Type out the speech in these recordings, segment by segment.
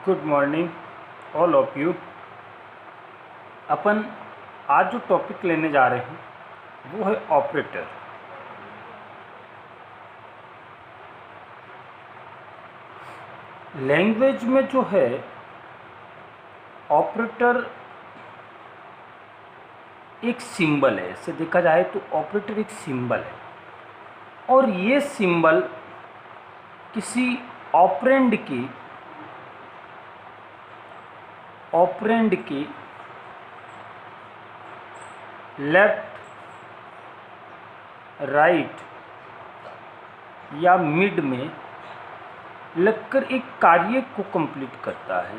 Good morning all of you. अपन आज जो टॉपिक लेने जा रहे हैं वो है ऑपरेटर। लैंग्वेज में जो है ऑपरेटर एक सिंबल है। इसे देखा जाए तो ऑपरेटर एक सिंबल है और ये सिंबल किसी ऑपरेंड की लेफ्ट, राइट या मिड में लगकर एक कार्य को कंप्लीट करता है।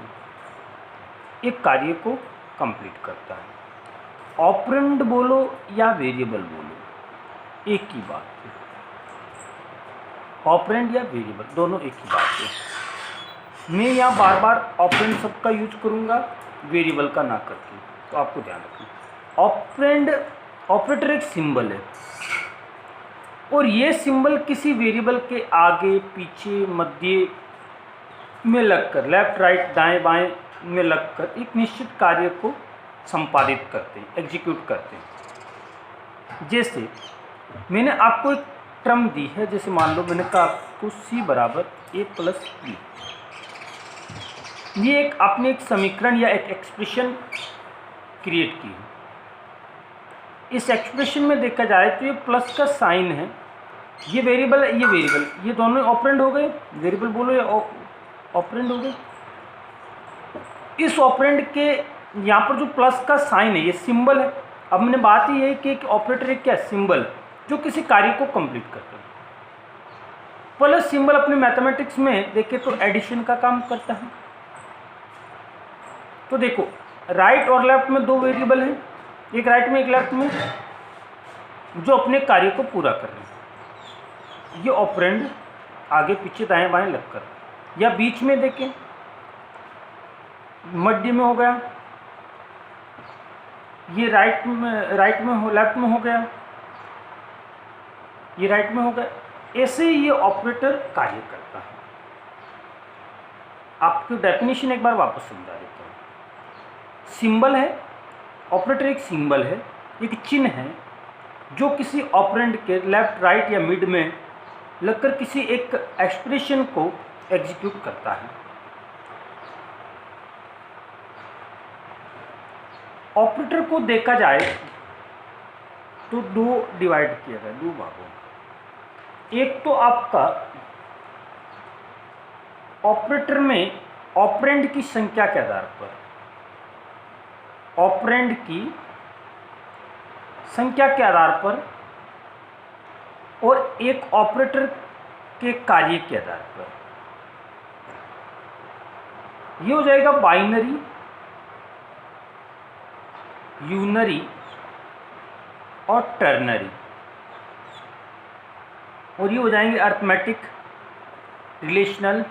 है। ऑपरेंड बोलो या वेरिएबल बोलो एक ही बात है। ऑपरेंड या वेरिएबल दोनों एक ही बात है। मैं यहाँ बार बार ऑपरेंड शब्द का यूज करूँगा, वेरिएबल का ना करके, तो आपको ध्यान रखना। ऑपरेटर एक सिंबल है और ये सिंबल किसी वेरिएबल के आगे, पीछे, मध्य में लगकर, लेफ्ट, राइट, दाएं, बाएं में लगकर एक निश्चित कार्य को संपादित करते हैं, एग्जीक्यूट करते हैं। जैसे मैंने आपको एक टर्म दी है, जैसे मान लो मैंने कहा आपको C बराबर A प्लस B। ये एक आपने एक समीकरण या एक एक्सप्रेशन क्रिएट की है। इस एक्सप्रेशन में देखा जाए तो ये प्लस का साइन है, ये वेरिएबल है, ये वेरिएबल, ये दोनों ऑपरेंड हो गए। वेरिएबल बोलो या ऑपरेंड हो गए। इस ऑपरेंड के यहाँ पर जो प्लस का साइन है ये सिंबल है। अब मैंने बात ही है कि एक ऑपरेटर एक क्या सिंबल जो किसी कार्य को कंप्लीट करता है। प्लस सिंबल अपने मैथमेटिक्स में देखें तो एडिशन का काम करता है। तो देखो राइट और लेफ्ट में दो वेरिएबल हैं, एक राइट में एक लेफ्ट में, जो अपने कार्य को पूरा कर रहे हैं। ये ऑपरेंड आगे पीछे दाएं बाएं लगकर, या बीच में देखें मध्य में हो गया, ये राइट में हो, लेफ्ट में हो गया, ये राइट में हो गया। ऐसे ये ऑपरेटर कार्य करता है। आपकी डेफिनेशन एक बार वापस समझा देता हूँ। सिंबल है, ऑपरेटर एक सिंबल है, एक चिन्ह है जो किसी ऑपरेंड के लेफ्ट, राइट या मिड में लगकर किसी एक एक्सप्रेशन को एग्जीक्यूट करता है। ऑपरेटर को देखा जाए तो दो डिवाइड किया गया, दो भागों। एक तो आपका ऑपरेटर में ऑपरेंड की संख्या के आधार पर, ऑपरेंड की संख्या के आधार पर, और एक ऑपरेटर के कार्य के आधार पर। ये हो जाएगा बाइनरी, यूनरी और टर्नरी, और ये हो जाएंगे arithmetic, relational,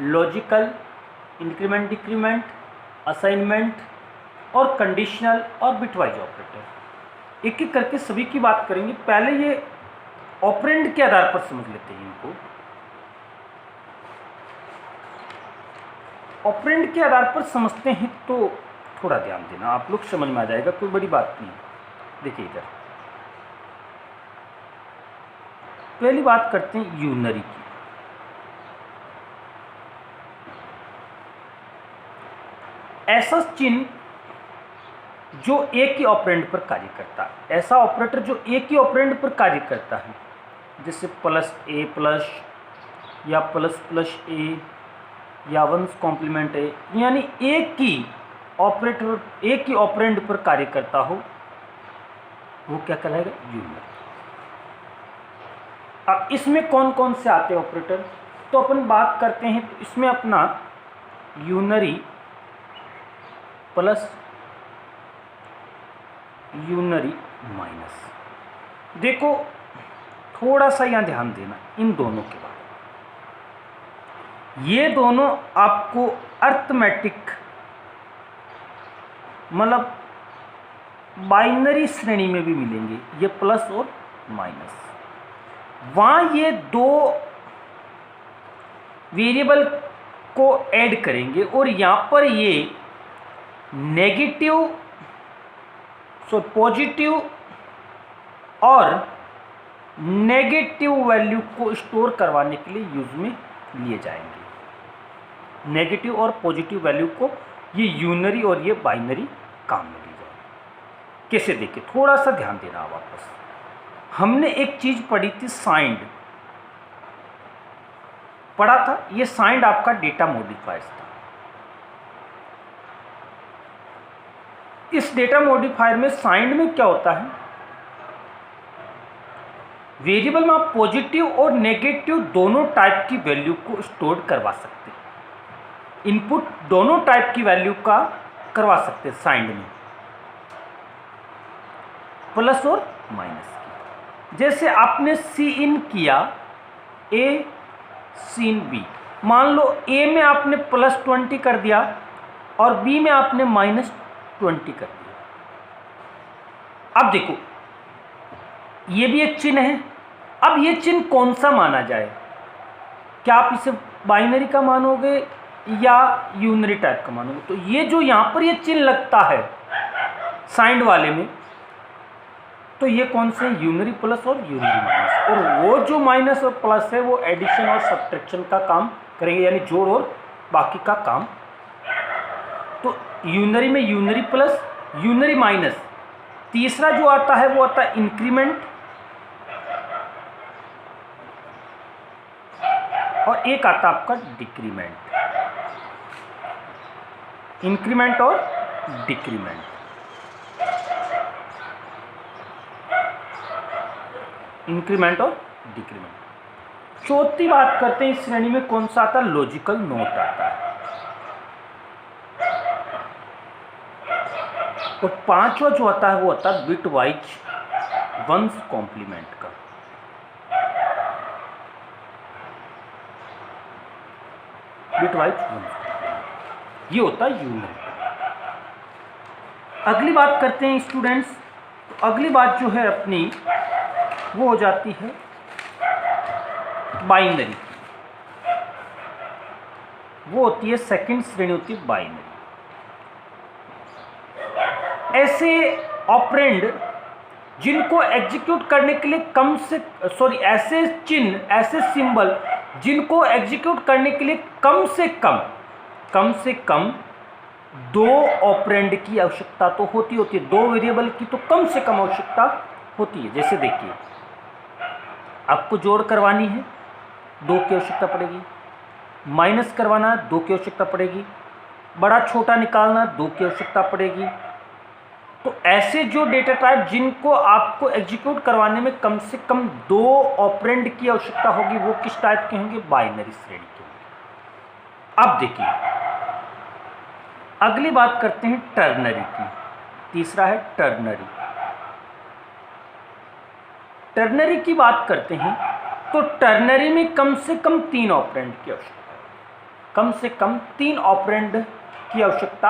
logical, increment decrement, assignment और कंडीशनल और बिटवाइज ऑपरेटर। एक एक करके सभी की बात करेंगे। पहले ये ऑपरेंड के आधार पर समझ लेते हैं इनको। ऑपरेंड के आधार पर समझते हैं तो थोड़ा ध्यान देना, आप लोग समझ में आ जाएगा, कोई बड़ी बात नहीं। देखिए इधर पहली बात करते हैं यूनरी की। ऐसा चिन्ह जो एक ही ऑपरेंड पर कार्य करता है, ऐसा ऑपरेटर जो एक ही ऑपरेंड पर कार्य करता है, जैसे प्लस ए प्लस या प्लस प्लस ए या वंस कॉम्प्लीमेंट ए, यानी एक ही ऑपरेटर एक ही ऑपरेंड पर कार्य करता हो, वो क्या कहलाएगा? यूनरी। अब इसमें कौन कौन से आते हैं ऑपरेटर, तो अपन बात करते हैं। तो इसमें अपना यूनरी प्लस, यूनरी माइनस। देखो थोड़ा सा यहाँ ध्यान देना इन दोनों के बाद। ये दोनों आपको अर्थमेटिक मतलब बाइनरी श्रेणी में भी मिलेंगे, ये प्लस और माइनस। वहाँ ये दो वेरिएबल को ऐड करेंगे और यहाँ पर ये नेगेटिव पॉजिटिव और नेगेटिव वैल्यू को स्टोर करवाने के लिए यूज में लिए जाएंगे। नेगेटिव और पॉजिटिव वैल्यू को ये यूनरी और ये बाइनरी काम में ली जाएगी। कैसे देखिए, थोड़ा सा ध्यान देना वापस। हमने एक चीज पढ़ी थी, साइंड पढ़ा था। ये साइंड आपका डेटा मॉडिफायर्स था। इस डेटा मॉडिफायर में साइंड में क्या होता है, वेरिएबल में आप पॉजिटिव और नेगेटिव दोनों टाइप की वैल्यू को स्टोर करवा सकते हैं। इनपुट दोनों टाइप की वैल्यू का करवा सकते हैं साइंड में, प्लस और माइनस की। जैसे आपने सी इन किया ए सी इन बी, मान लो ए में आपने +20 कर दिया और बी में आपने -20 कर दिया। अब देखो, ये भी एक चिन्ह है। अब ये चिन्ह कौन सा माना जाए? क्या आप इसे बाइनरी का मानोगे या यूनरी टाइप का मानोगे? तो ये जो यहाँ पर ये चिन्ह लगता है साइंड वाले में, तो ये कौन से? यूनरी प्लस और यूनरी माइनस। और वो जो माइनस और प्लस है वो एडिशन और सब्ट्रैक्शन का काम करेंगे, यानी जोड़ और बाकी का काम। तो यूनरी में यूनरी प्लस यूनरी माइनस। तीसरा जो आता है वो आता है इंक्रीमेंट, और एक आता आपका डिक्रीमेंट। इंक्रीमेंट और डिक्रीमेंट। इंक्रीमेंट और डिक्रीमेंट। चौथी बात करते हैं इस श्रेणी में कौन सा आता है? लॉजिकल नोट आता है। तो पांचवा जो आता है वो आता है बिट वाइज वंस कॉम्प्लीमेंट का। बिट वाइज वंस, ये होता है यूनरी। अगली बात करते हैं स्टूडेंट्स। तो अगली बात जो है अपनी वो हो जाती है बाइनरी। वो होती है सेकंड श्रेणी, होती है बाइनरी। ऐसे ऑपरेंड जिनको एग्जीक्यूट करने के लिए ऐसे चिन्ह, ऐसे सिंबल जिनको एग्जीक्यूट करने के लिए कम से कम 2 ऑपरेंड की आवश्यकता तो होती है। 2 वेरिएबल की तो कम से कम आवश्यकता होती है। जैसे देखिए, आपको जोड़ करवानी है, 2 की आवश्यकता पड़ेगी। माइनस करवाना है, 2 की आवश्यकता पड़ेगी। बड़ा छोटा निकालना, 2 की आवश्यकता पड़ेगी। तो ऐसे जो डेटा टाइप जिनको आपको एग्जीक्यूट करवाने में कम से कम 2 ऑपरेंड की आवश्यकता होगी, वो किस टाइप के होंगे? बाइनरी श्रेणी के होंगे। अब देखिए, अगली बात करते हैं टर्नरी की। तीसरा है टर्नरी। टर्नरी की बात करते हैं तो टर्नरी में कम से कम 3 ऑपरेंड की आवश्यकता है। कम से कम 3 ऑपरेंड की आवश्यकता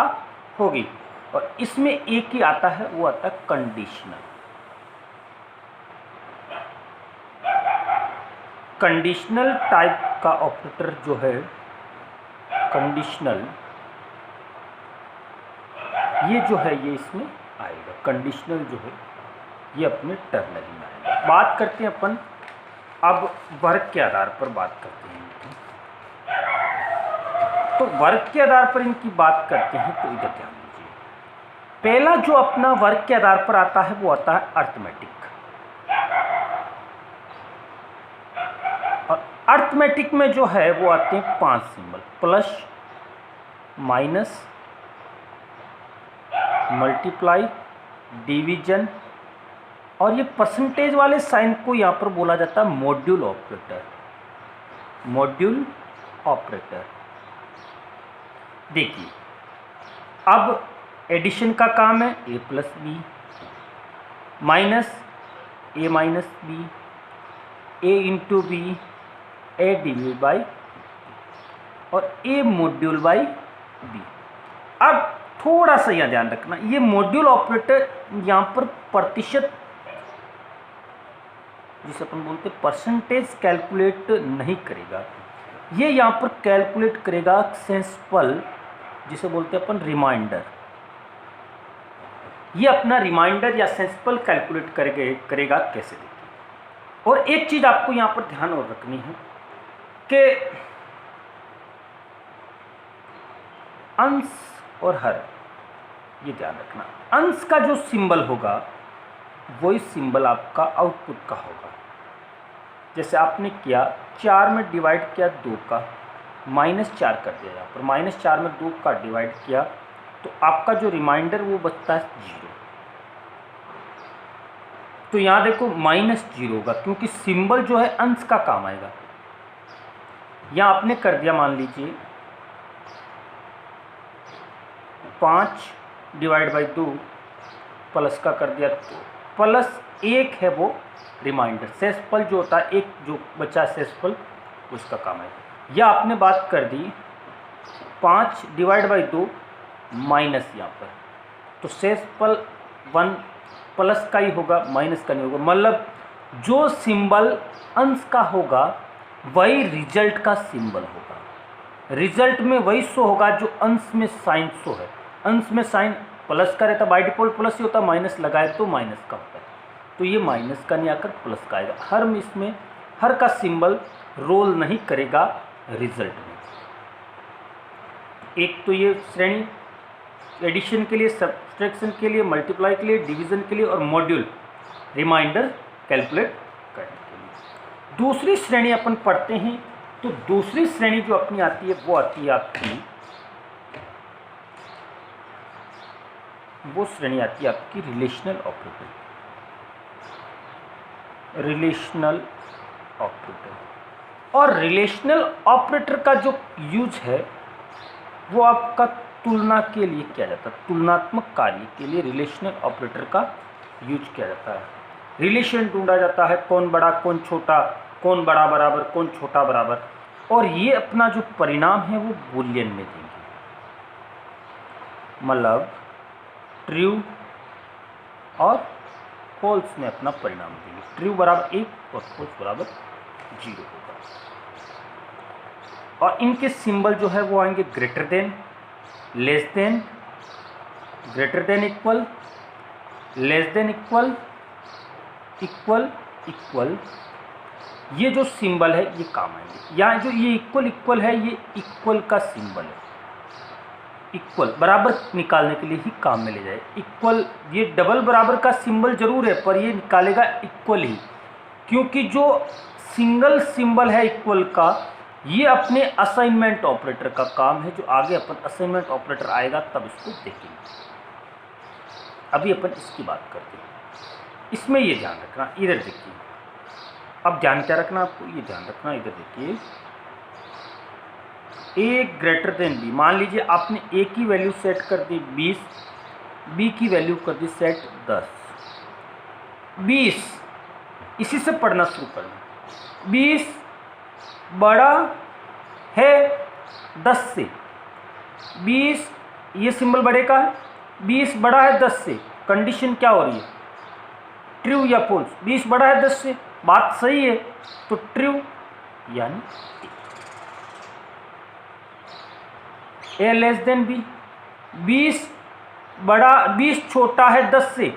होगी। और इसमें एक ही आता है, वो आता है कंडीशनल। कंडीशनल टाइप का ऑपरेटर जो है कंडीशनल, ये जो है ये इसमें आएगा। कंडीशनल जो है ये अपने टर्नरी में आएगा। बात करते हैं अपन अब वर्ग के आधार पर बात करते हैं। तो वर्ग के आधार पर इनकी बात करते हैं तो इधर ध्यान। पहला जो अपना वर्ग के आधार पर आता है वो आता है अर्थमेटिक। और अर्थमेटिक में जो है वो आते हैं 5 symbol, plus minus multiply division, और ये परसेंटेज वाले साइन को यहाँ पर बोला जाता है मॉड्यूल ऑपरेटर। Module operator. देखिए, अब एडिशन का काम है a plus B, minus a minus B, a into B, a divide by, और a मॉड्यूल बाई बी। अब थोड़ा सा यहाँ ध्यान रखना, ये मॉड्यूल ऑपरेटर यहाँ पर प्रतिशत, जिसे अपन बोलते हैं परसेंटेज, कैलकुलेट नहीं करेगा। ये यहाँ पर कैलकुलेट करेगा सेंसिबल, जिसे बोलते हैं अपन रिमाइंडर। ये अपना रिमाइंडर या सेंसिबल कैलकुलेट करेगा कैसे, देखिए। और एक चीज़ आपको यहाँ पर ध्यान और रखनी है कि अंश और हर, ये ध्यान रखना, अंश का जो सिंबल होगा वही सिंबल आपका आउटपुट का होगा। जैसे आपने किया 4 में डिवाइड किया 2 का, -4 कर दिया यहाँ पर, -4 में 2 का डिवाइड किया तो आपका जो रिमाइंडर वो बचता है 0। तो यहाँ देखो -0 होगा क्योंकि सिंबल जो है अंश का काम आएगा। यहाँ आपने कर दिया, मान लीजिए 5 डिवाइड बाई 2 प्लस का कर दिया, तो +1 है वो रिमाइंडर, सेंसिबल जो होता है, एक जो बचा सेंसिबल उसका काम है। या आपने बात कर दी 5 डिवाइड बाई 2 माइनस यहाँ पर, तो सेंसिबल 1 प्लस का ही होगा, माइनस का नहीं होगा। मतलब जो सिंबल अंश का होगा वही रिजल्ट का सिंबल होगा, रिजल्ट में वही शो होगा जो अंश में साइन शो है। अंश में साइन प्लस का रहता, बाय डिफॉल्ट प्लस ही होता, माइनस लगाए तो माइनस का होता है, तो ये माइनस का नहीं आकर प्लस का आएगा। हर में इसमें हर का सिंबल रोल नहीं करेगा रिजल्ट में। एक तो ये श्रेणी एडिशन के लिए, सब्ट्रैक्शन के लिए, मल्टीप्लाई के लिए, डिवीजन के लिए, और मॉड्यूल रिमाइंडर कैलकुलेट करने के लिए। दूसरी श्रेणी अपन पढ़ते हैं, तो दूसरी श्रेणी जो अपनी आती है वो आती है आपकी, वो श्रेणी आती है आपकी रिलेशनल ऑपरेटर। रिलेशनल ऑपरेटर, और रिलेशनल ऑपरेटर का जो यूज है वो आपका तुलना के लिए किया जाता है, तुलनात्मक कार्य के लिए रिलेशनल ऑपरेटर का यूज किया जाता है। रिलेशन ढूंढा जाता है, कौन बड़ा कौन छोटा, कौन बड़ा बराबर कौन छोटा बराबर, और ये अपना जो परिणाम है वो बूलियन में देंगे। मतलब ट्रू और फॉल्स में अपना परिणाम देंगे। ट्रू बराबर 1 और फॉल्स बराबर 0 होगा। और इनके सिंबल जो है वो आएंगे greater than, less than, greater than equal, less than equal, equal, equal. ये जो सिंबल है ये काम आएंगे। यहाँ जो ये इक्वल इक्वल है, ये इक्वल का सिंबल है। इक्वल बराबर निकालने के लिए ही काम में ले जाए। इक्वल, ये डबल बराबर का सिंबल जरूर है पर ये निकालेगा इक्वल ही, क्योंकि जो सिंगल सिंबल है इक्वल का, ये अपने असाइनमेंट ऑपरेटर का काम है, जो आगे अपन असाइनमेंट ऑपरेटर आएगा तब इसको देखेंगे। अभी अपन इसकी बात करते हैं। इसमें ये ध्यान रखना, इधर देखिए, अब ध्यान क्या रखना आपको, ये ध्यान रखना, इधर देखिए, ए ग्रेटर देन बी। मान लीजिए आपने ए की वैल्यू सेट कर दी 20, बी की वैल्यू कर दी सेट 10। 20, इसी से पढ़ना शुरू करना। 20 बड़ा है 10 से, 20 ये सिंबल बड़े का है, 20 बड़ा है 10 से। कंडीशन क्या हो रही है, ट्रू या फॉल्स? 20 बड़ा है 10 से, बात सही है, तो ट्रू यानी ए लेस देन बी। 20 बड़ा, 20 छोटा है 10 से,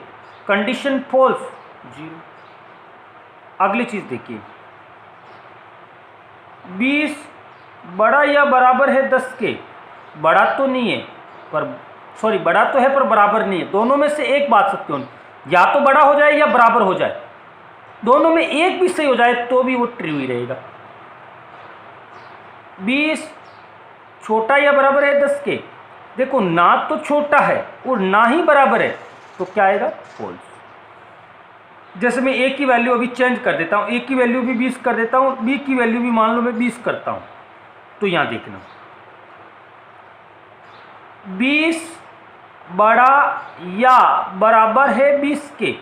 कंडीशन फॉल्स, 0। अगली चीज देखिए, 20 बड़ा या बराबर है 10 के, बड़ा तो नहीं है पर, सॉरी बड़ा तो है पर बराबर नहीं है। दोनों में से एक बात सत्य होनी, या तो बड़ा हो जाए या बराबर हो जाए, दोनों में एक भी सही हो जाए तो भी वो ट्रू ही रहेगा। 20 छोटा या बराबर है 10 के, देखो ना तो छोटा है और ना ही बराबर है, तो क्या आएगा, फॉल्स। जैसे मैं ए की वैल्यू अभी चेंज कर देता हूँ, ए की वैल्यू भी 20 कर देता हूँ, बी की वैल्यू भी मान लो मैं 20 करता हूँ, तो यहाँ देखना 20 बड़ा या बराबर है 20 के,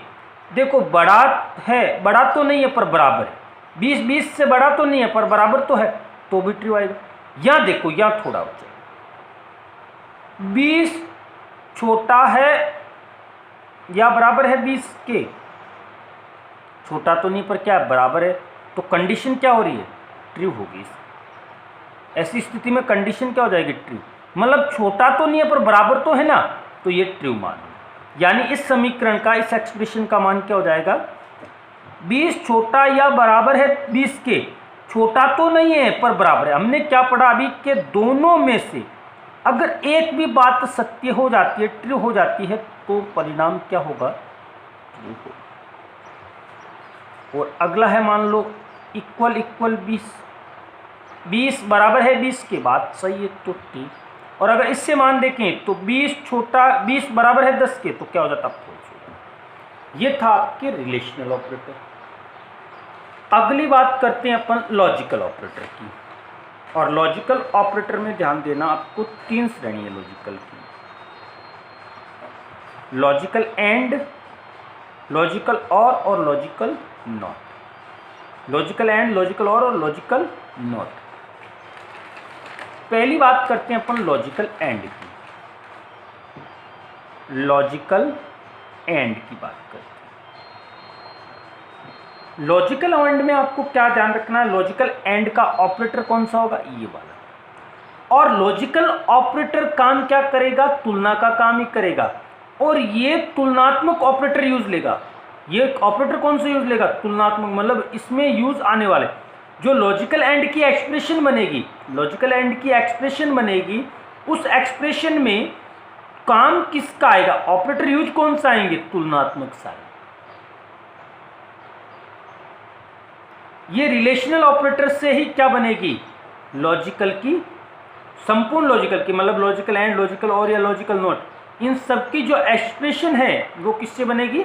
देखो बड़ा है, बड़ा तो नहीं है पर बराबर है, 20 20 से बड़ा तो नहीं है पर बराबर तो है, तो भी ट्रू आएगा। यहाँ देखो, यहाँ थोड़ा हो जाए, 20 छोटा है या बराबर है 20 के, छोटा तो नहीं पर क्या बराबर है, तो कंडीशन क्या हो रही है, ट्रू होगी। ऐसी स्थिति में कंडीशन क्या हो जाएगी, ट्रू। मतलब छोटा तो नहीं है पर बराबर तो है ना, तो ये ट्रू मान। यानी इस समीकरण का, इस एक्सप्रेशन का मान क्या हो जाएगा, 20 छोटा या बराबर है 20 के, छोटा तो नहीं है पर बराबर है। हमने क्या पढ़ा अभी के दोनों में से अगर एक भी बात सत्य हो जाती है, ट्रू हो जाती है, तो परिणाम क्या होगा, ट्रू होगा। और अगला है मान लो इक्वल इक्वल 20 बराबर है 20 के, बात सही है तो ठीक। और अगर इससे मान देखें तो 20 बराबर है 10 के, तो क्या हो जाता, फॉल्स हो जाता। ये था आपके रिलेशनल ऑपरेटर। अगली बात करते हैं अपन लॉजिकल ऑपरेटर की। और लॉजिकल ऑपरेटर में ध्यान देना आपको 3 श्रेणी है लॉजिकल की, लॉजिकल एंड, लॉजिकल और logical not. Logical and, logical और लॉजिकल नॉट। पहली बात करते हैं अपन लॉजिकल एंड की। लॉजिकल एंड की बात करते हैं। लॉजिकल एंड में आपको क्या ध्यान रखना है, लॉजिकल एंड का ऑपरेटर कौन सा होगा, ये वाला। और लॉजिकल ऑपरेटर काम क्या करेगा, तुलना का काम ही करेगा। और ये तुलनात्मक ऑपरेटर यूज लेगा। ये ऑपरेटर कौन सा यूज लेगा, तुलनात्मक। मतलब इसमें यूज आने वाले जो लॉजिकल एंड की एक्सप्रेशन बनेगी, लॉजिकल एंड की एक्सप्रेशन बनेगी, उस एक्सप्रेशन में काम किसका आएगा, ऑपरेटर यूज कौन सा आएंगे, तुलनात्मक सा। ये रिलेशनल ऑपरेटर से ही क्या बनेगी, लॉजिकल की, संपूर्ण लॉजिकल की, मतलब लॉजिकल एंड, लॉजिकल और या लॉजिकल नॉट, इन सब की जो एक्सप्रेशन है वो किससे बनेगी,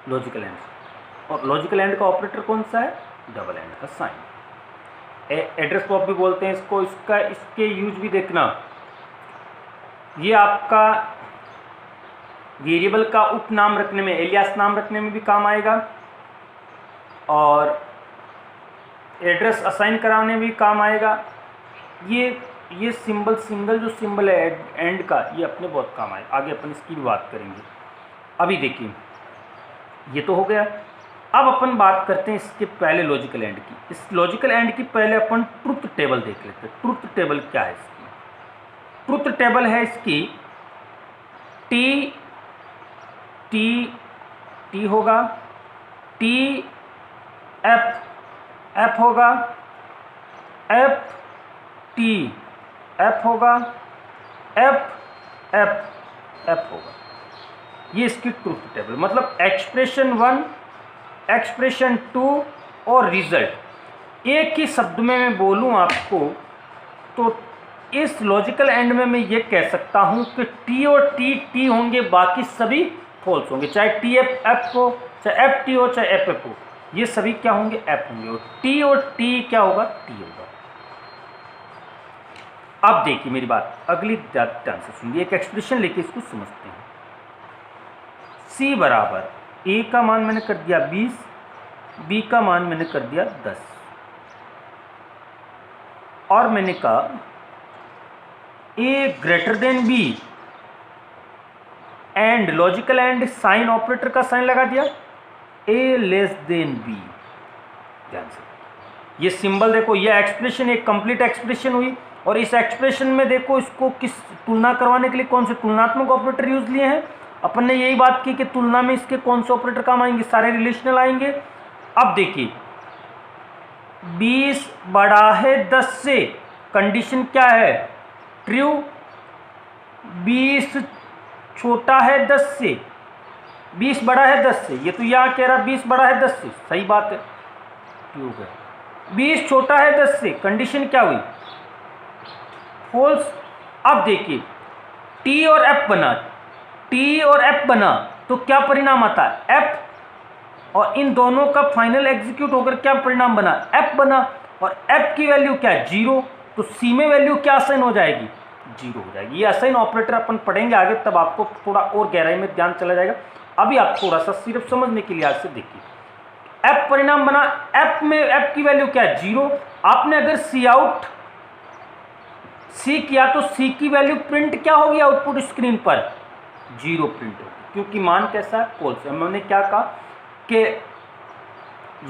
लॉजिकल एंड से। और लॉजिकल एंड का ऑपरेटर कौन सा है, डबल एंड का साइन। एड्रेस प्रॉप भी बोलते हैं इसको। इसके यूज भी देखना, ये आपका वेरिएबल का उपनाम रखने में, एलियास नाम रखने में भी काम आएगा, और एड्रेस असाइन कराने में भी काम आएगा। ये सिंबल, सिंगल जो सिंबल है एंड का, ये अपने बहुत काम आए, आगे अपन इसकी भी बात करेंगे। अभी देखिए ये तो हो गया। अब अपन बात करते हैं इसके पहले लॉजिकल एंड की। इस लॉजिकल एंड की पहले अपन ट्रुथ टेबल देख लेते हैं। ट्रुथ टेबल क्या है इसकी, ट्रुथ टेबल है इसकी टी होगा, टी एफ होगा, एफ होगा, एफ होगा। ये इसकी ट्रुथ टेबल, मतलब एक्सप्रेशन 1, एक्सप्रेशन 2 और रिजल्ट। एक ही शब्द में मैं बोलूं आपको तो इस लॉजिकल एंड में मैं ये कह सकता हूं कि टी और टी होंगे, बाकी सभी फॉल्स होंगे। चाहे टी एफ हो, चाहे एफ टी हो, चाहे एफ हो, ये सभी क्या होंगे, एफ होंगे। और टी क्या होगा, टी होगा। अब देखिए मेरी बात, अगली ध्यान से सुनिए। एक एक्सप्रेशन लेके इसको समझते हैं। सी बराबर ए का मान मैंने कर दिया 20, बी का मान मैंने कर दिया 10, और मैंने कहा A greater than B, and logical and sign operator का साइन लगा दिया, ए लेस देन बी। ध्यान से ये सिंबल देखो, ये एक्सप्रेशन एक कंप्लीट एक्सप्रेशन हुई। और इस एक्सप्रेशन में देखो इसको किस तुलना करवाने के लिए कौन से तुलनात्मक ऑपरेटर यूज लिए हैं। अपन ने यही बात की कि तुलना में इसके कौन से ऑपरेटर काम आएंगे, सारे रिलेशनल आएंगे। अब देखिए 20 बड़ा है 10 से, कंडीशन क्या है, ट्रू। 20 छोटा है 10 से, 20 बड़ा है 10 से, ये तो यहाँ कह रहा 20 बड़ा है 10 से, सही बात है, ट्रू है। 20 छोटा है 10 से, कंडीशन क्या हुई, फॉल्स। अब देखिए टी और एफ बना, तो क्या परिणाम आता है, एफ, और इन दोनों का फाइनल एग्जीक्यूट होकर क्या परिणाम बना, एफ बना। और एफ की वैल्यू क्या है, 0, तो सी में वैल्यू क्या असाइन हो जाएगी, 0 हो जाएगी। ये असाइन ऑपरेटर अपन पढ़ेंगे आगे, तब आपको थोड़ा और गहराई में ध्यान चला जाएगा। अभी आप थोड़ा सा सिर्फ समझने के लिहाज से देखिए, एफ परिणाम बना, एफ में एफ की वैल्यू क्या है, 0। आपने अगर सी आउट सी किया तो सी की वैल्यू प्रिंट क्या होगी आउटपुट स्क्रीन पर, 0 प्रिंट होगी, क्योंकि मान कैसा है, फॉल्स है। हमने क्या कहा कि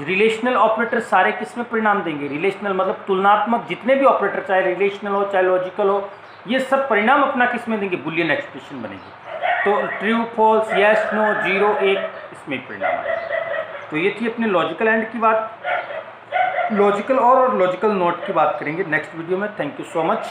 रिलेशनल ऑपरेटर सारे किस में परिणाम देंगे, रिलेशनल मतलब तुलनात्मक जितने भी ऑपरेटर, चाहे रिलेशनल हो चाहे लॉजिकल हो, ये सब परिणाम अपना किस में देंगे, बुलियन एक्सप्रेशन बनेगी। तो ट्रू फॉल्स, यस नो, 0 1 इसमें परिणाम आएगा। तो ये थी अपनी लॉजिकल एंड की बात। लॉजिकल और लॉजिकल नॉट की बात करेंगे नेक्स्ट वीडियो में। Thank you so much.